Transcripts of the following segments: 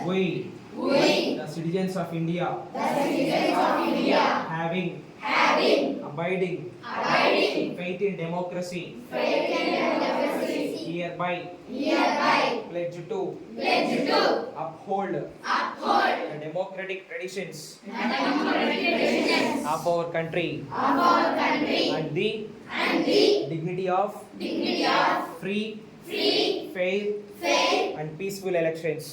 We, the citizens of India, having abiding faith in democracy, hereby pledge to uphold the democratic traditions of our country and the dignity of free, fair, and peaceful elections,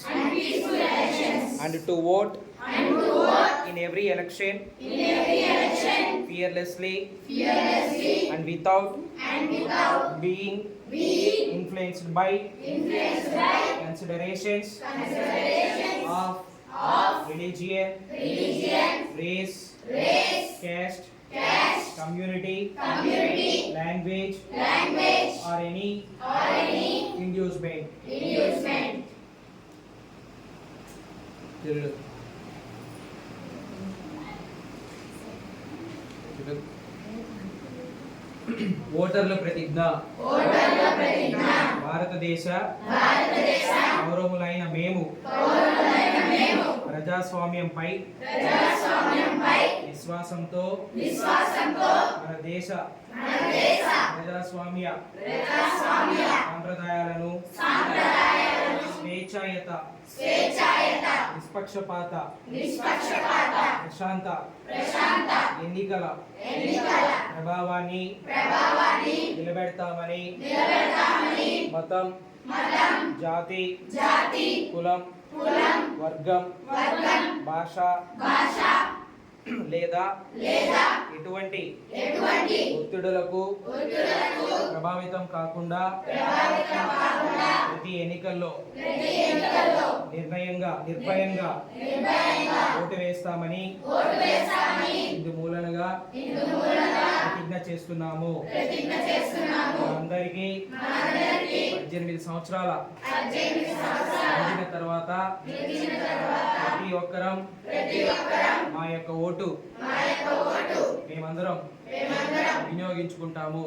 and to vote in every election fearlessly and without being influenced by considerations of religion, race, caste, community, language, or any inducement. ఓటర్ల ప్రతిజ్ఞ. భారతదేశ పౌరములైన మేము ప్రజాస్వామ్యంపై విశ్వాసంతో మన దేశ ప్రజాస్వామ్య సాంప్రదాయాలను స్వేచ్ఛాయుత నిష్పక్షపాత ప్రశాంత ఎన్నికల ప్రభావాన్ని నిలబెడతామని మతం, జాతి, కులం, వర్గం, భాష లేదా ఎటువంటి ఒత్తిడులకు ప్రభావితం కాకుండా ప్రతి ఎన్నికల్లో నిర్భయంగా ఓటు వేస్తామని ఇందు మూలనగా ప్రతిజ్ఞ చేస్తున్నాము. అందరికీ 18 సంవత్సరాల నిండిన తర్వాత ప్రతి ఒక్కరం మా యొక్క ఓటు మేమందరం వినియోగించుకుంటాము.